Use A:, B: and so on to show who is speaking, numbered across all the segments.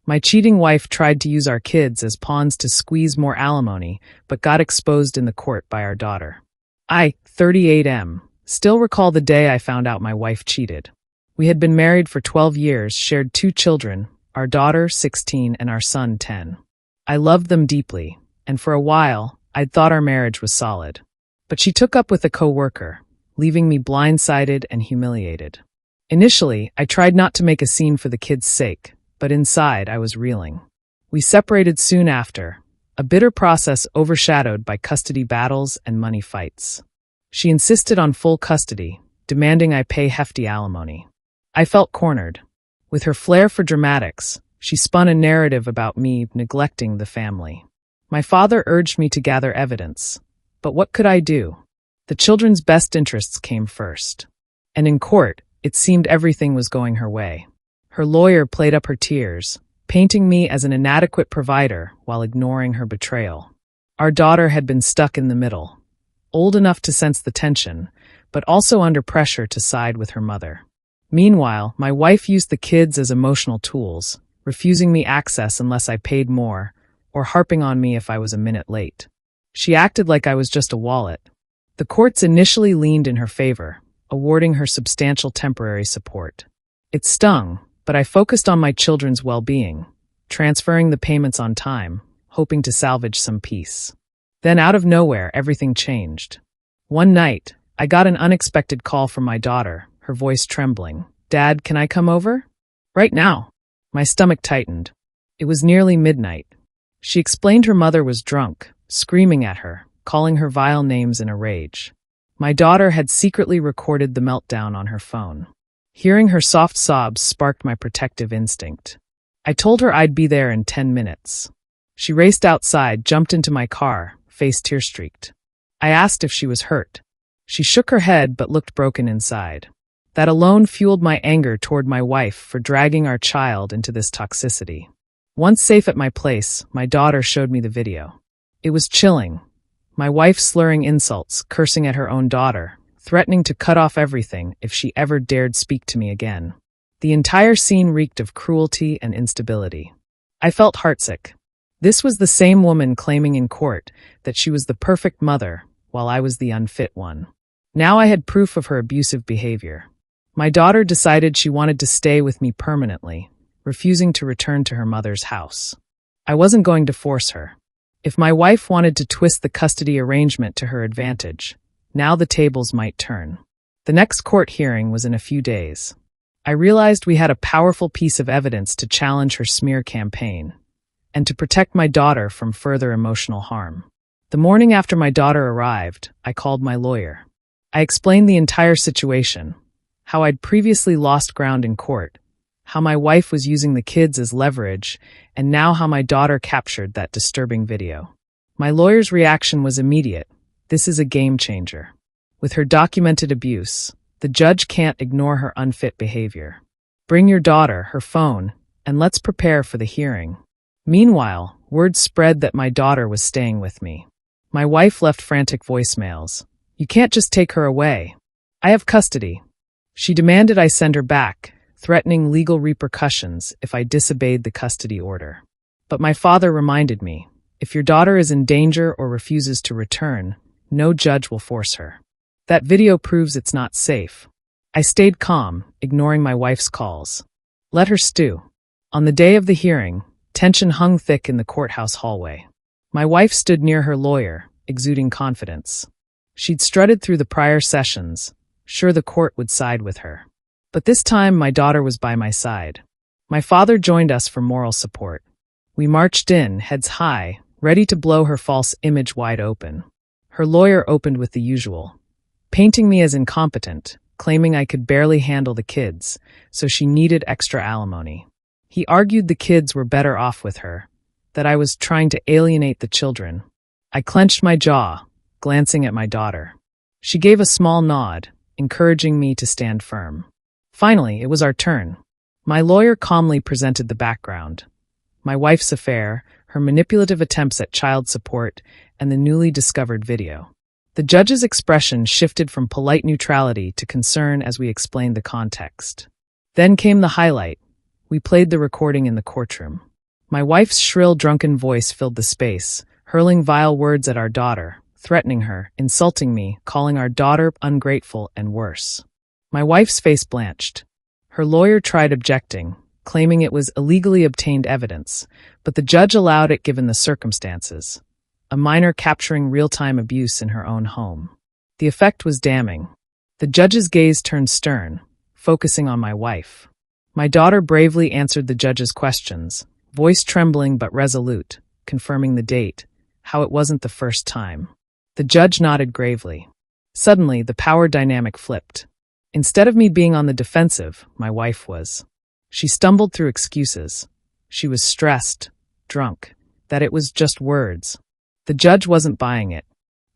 A: My cheating wife tried to use our kids as pawns to squeeze more alimony, but got exposed in the court by our daughter. I, 38M, still recall the day I found out my wife cheated. We had been married for 12 years, shared 2 children, our daughter, 16, and our son, 10. I loved them deeply, and for a while, I'd thought our marriage was solid. But she took up with a co-worker, leaving me blindsided and humiliated. Initially, I tried not to make a scene for the kids' sake, but inside I was reeling. We separated soon after, a bitter process overshadowed by custody battles and money fights. She insisted on full custody, demanding I pay hefty alimony. I felt cornered. With her flair for dramatics, she spun a narrative about me neglecting the family. My father urged me to gather evidence, but what could I do? The children's best interests came first. And in court, it seemed everything was going her way. Her lawyer played up her tears, painting me as an inadequate provider while ignoring her betrayal. Our daughter had been stuck in the middle, old enough to sense the tension, but also under pressure to side with her mother. Meanwhile, my wife used the kids as emotional tools, refusing me access unless I paid more, or harping on me if I was a minute late. She acted like I was just a wallet. The courts initially leaned in her favor, awarding her substantial temporary support. It stung, but I focused on my children's well-being, transferring the payments on time, hoping to salvage some peace. Then out of nowhere, everything changed. One night, I got an unexpected call from my daughter, her voice trembling. "Dad, can I come over?" "Right now." My stomach tightened. It was nearly midnight. She explained her mother was drunk, screaming at her, calling her vile names in a rage. My daughter had secretly recorded the meltdown on her phone. Hearing her soft sobs sparked my protective instinct. I told her I'd be there in 10 minutes. She raced outside, jumped into my car, face tear-streaked. I asked if she was hurt. She shook her head but looked broken inside. That alone fueled my anger toward my wife for dragging our child into this toxicity. Once safe at my place, my daughter showed me the video. It was chilling. My wife slurring insults, cursing at her own daughter, threatening to cut off everything if she ever dared speak to me again. The entire scene reeked of cruelty and instability. I felt heartsick. This was the same woman claiming in court that she was the perfect mother, while I was the unfit one. Now I had proof of her abusive behavior. My daughter decided she wanted to stay with me permanently, refusing to return to her mother's house. I wasn't going to force her. If my wife wanted to twist the custody arrangement to her advantage, now the tables might turn. The next court hearing was in a few days. I realized we had a powerful piece of evidence to challenge her smear campaign, and to protect my daughter from further emotional harm. The morning after my daughter arrived, I called my lawyer. I explained the entire situation, how I'd previously lost ground in court, how my wife was using the kids as leverage, and now how my daughter captured that disturbing video. My lawyer's reaction was immediate. This is a game changer. With her documented abuse, the judge can't ignore her unfit behavior. Bring your daughter, her phone, and let's prepare for the hearing. Meanwhile, word spread that my daughter was staying with me. My wife left frantic voicemails. "You can't just take her away. I have custody." She demanded I send her back, threatening legal repercussions if I disobeyed the custody order. But my father reminded me, if your daughter is in danger or refuses to return, no judge will force her. That video proves it's not safe. I stayed calm, ignoring my wife's calls. Let her stew. On the day of the hearing, tension hung thick in the courthouse hallway. My wife stood near her lawyer, exuding confidence. She'd strutted through the prior sessions, sure the court would side with her. But this time my daughter was by my side. My father joined us for moral support. We marched in, heads high, ready to blow her false image wide open. Her lawyer opened with the usual, painting me as incompetent, claiming I could barely handle the kids, so she needed extra alimony. He argued the kids were better off with her, that I was trying to alienate the children. I clenched my jaw, glancing at my daughter. She gave a small nod, encouraging me to stand firm. Finally, it was our turn. My lawyer calmly presented the background. My wife's affair, her manipulative attempts at child support, and the newly discovered video. The judge's expression shifted from polite neutrality to concern as we explained the context. Then came the highlight. We played the recording in the courtroom. My wife's shrill, drunken voice filled the space, hurling vile words at our daughter, threatening her, insulting me, calling our daughter ungrateful, and worse. My wife's face blanched. Her lawyer tried objecting, claiming it was illegally obtained evidence, but the judge allowed it given the circumstances. A minor capturing real-time abuse in her own home. The effect was damning. The judge's gaze turned stern, focusing on my wife. My daughter bravely answered the judge's questions, voice trembling but resolute, confirming the date, how it wasn't the first time. The judge nodded gravely. Suddenly, the power dynamic flipped. Instead of me being on the defensive, my wife was. She stumbled through excuses. She was stressed, drunk, that it was just words. The judge wasn't buying it.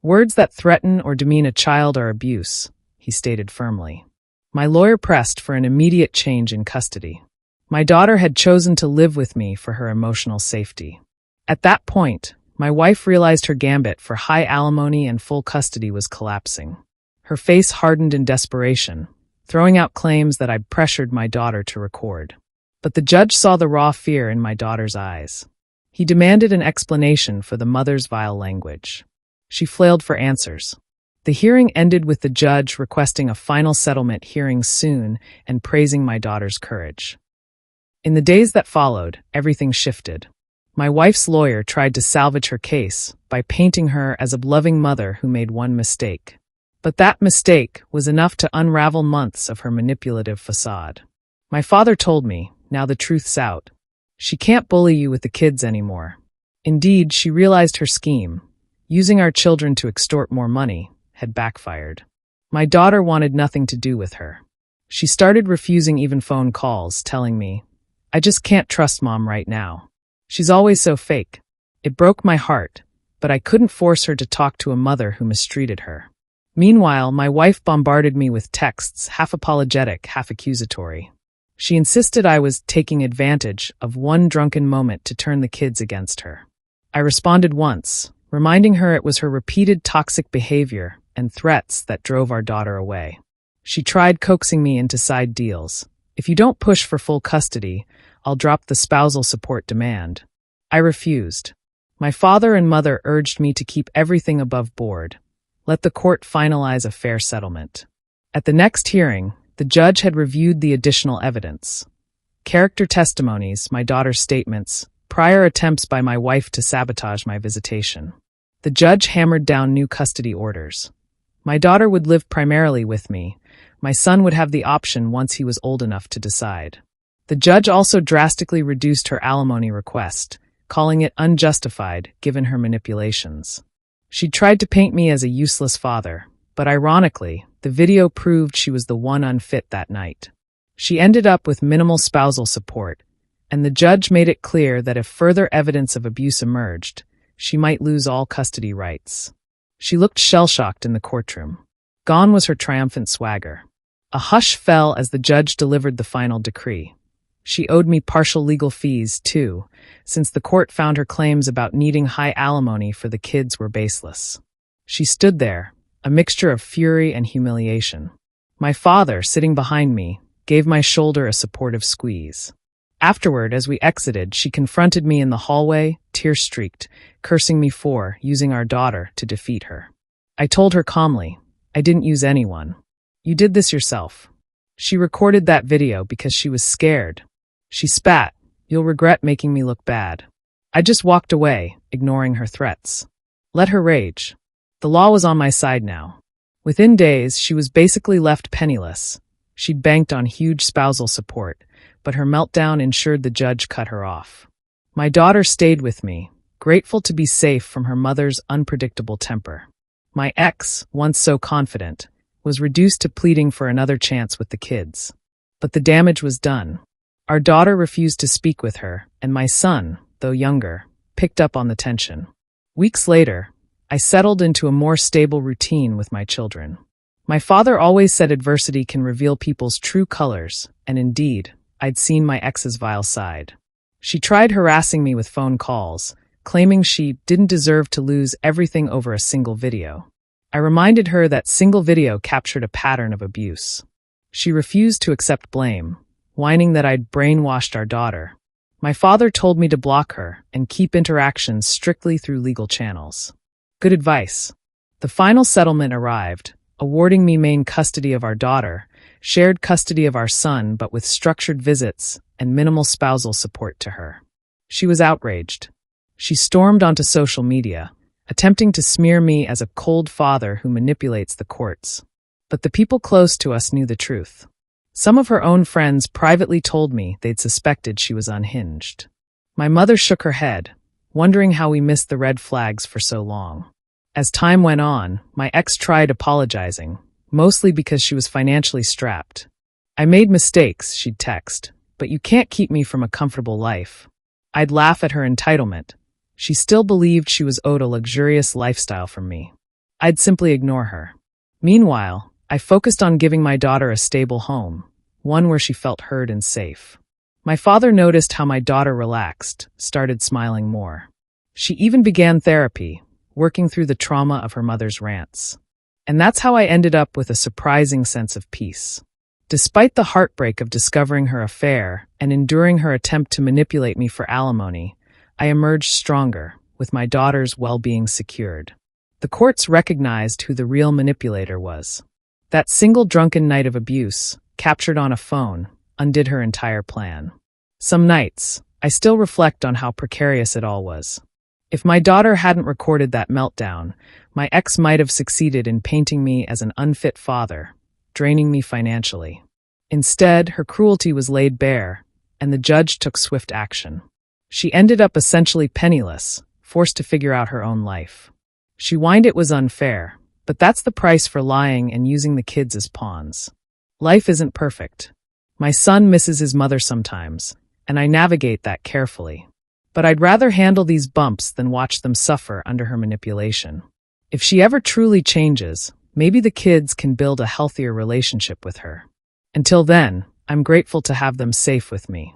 A: Words that threaten or demean a child are abuse, he stated firmly. My lawyer pressed for an immediate change in custody. My daughter had chosen to live with me for her emotional safety. At that point, my wife realized her gambit for high alimony and full custody was collapsing. Her face hardened in desperation, throwing out claims that I'd pressured my daughter to record. But the judge saw the raw fear in my daughter's eyes. He demanded an explanation for the mother's vile language. She flailed for answers. The hearing ended with the judge requesting a final settlement hearing soon and praising my daughter's courage. In the days that followed, everything shifted. My wife's lawyer tried to salvage her case by painting her as a loving mother who made one mistake. But that mistake was enough to unravel months of her manipulative facade. My father told me, now the truth's out. She can't bully you with the kids anymore. Indeed, she realized her scheme, using our children to extort more money, had backfired. My daughter wanted nothing to do with her. She started refusing even phone calls, telling me, "I just can't trust Mom right now. She's always so fake." It broke my heart, but I couldn't force her to talk to a mother who mistreated her. Meanwhile, my wife bombarded me with texts, half apologetic, half accusatory. She insisted I was taking advantage of one drunken moment to turn the kids against her. I responded once, reminding her it was her repeated toxic behavior and threats that drove our daughter away. She tried coaxing me into side deals. "If you don't push for full custody, I'll drop the spousal support demand." I refused. My father and mother urged me to keep everything above board. Let the court finalize a fair settlement. At the next hearing, the judge had reviewed the additional evidence. Character testimonies, my daughter's statements, prior attempts by my wife to sabotage my visitation. The judge hammered down new custody orders. My daughter would live primarily with me. My son would have the option once he was old enough to decide. The judge also drastically reduced her alimony request, calling it unjustified given her manipulations. She tried to paint me as a useless father, but ironically, the video proved she was the one unfit that night. She ended up with minimal spousal support, and the judge made it clear that if further evidence of abuse emerged, she might lose all custody rights. She looked shell-shocked in the courtroom. Gone was her triumphant swagger. A hush fell as the judge delivered the final decree. She owed me partial legal fees, too, since the court found her claims about needing high alimony for the kids were baseless. She stood there, a mixture of fury and humiliation. My father, sitting behind me, gave my shoulder a supportive squeeze. Afterward, as we exited, she confronted me in the hallway, tear-streaked, cursing me for using our daughter to defeat her. I told her calmly, "I didn't use anyone. You did this yourself." She recorded that video because she was scared. She spat, "You'll regret making me look bad." I just walked away, ignoring her threats. Let her rage. The law was on my side now. Within days, she was basically left penniless. She'd banked on huge spousal support, but her meltdown ensured the judge cut her off. My daughter stayed with me, grateful to be safe from her mother's unpredictable temper. My ex, once so confident, was reduced to pleading for another chance with the kids. But the damage was done. Our daughter refused to speak with her, and my son, though younger, picked up on the tension. Weeks later, I settled into a more stable routine with my children. My father always said adversity can reveal people's true colors, and indeed, I'd seen my ex's vile side. She tried harassing me with phone calls, claiming she didn't deserve to lose everything over a single video. I reminded her that single video captured a pattern of abuse. She refused to accept blame, whining that I'd brainwashed our daughter. My father told me to block her and keep interactions strictly through legal channels. Good advice. The final settlement arrived, awarding me main custody of our daughter, shared custody of our son but with structured visits and minimal spousal support to her. She was outraged. She stormed onto social media, attempting to smear me as a cold father who manipulates the courts. But the people close to us knew the truth. Some of her own friends privately told me they'd suspected she was unhinged. My mother shook her head, wondering how we missed the red flags for so long. As time went on, my ex tried apologizing, mostly because she was financially strapped. I made mistakes, she'd text, but you can't keep me from a comfortable life. I'd laugh at her entitlement. She still believed she was owed a luxurious lifestyle from me. I'd simply ignore her. Meanwhile, I focused on giving my daughter a stable home, one where she felt heard and safe. My father noticed how my daughter relaxed, started smiling more. She even began therapy, working through the trauma of her mother's rants. And that's how I ended up with a surprising sense of peace. Despite the heartbreak of discovering her affair and enduring her attempt to manipulate me for alimony, I emerged stronger, with my daughter's well-being secured. The courts recognized who the real manipulator was. That single drunken night of abuse, captured on a phone, undid her entire plan. Some nights, I still reflect on how precarious it all was. If my daughter hadn't recorded that meltdown, my ex might have succeeded in painting me as an unfit father, draining me financially. Instead, her cruelty was laid bare, and the judge took swift action. She ended up essentially penniless, forced to figure out her own life. She whined it was unfair, but that's the price for lying and using the kids as pawns. Life isn't perfect. My son misses his mother sometimes, and I navigate that carefully. But I'd rather handle these bumps than watch them suffer under her manipulation. If she ever truly changes, maybe the kids can build a healthier relationship with her. Until then, I'm grateful to have them safe with me.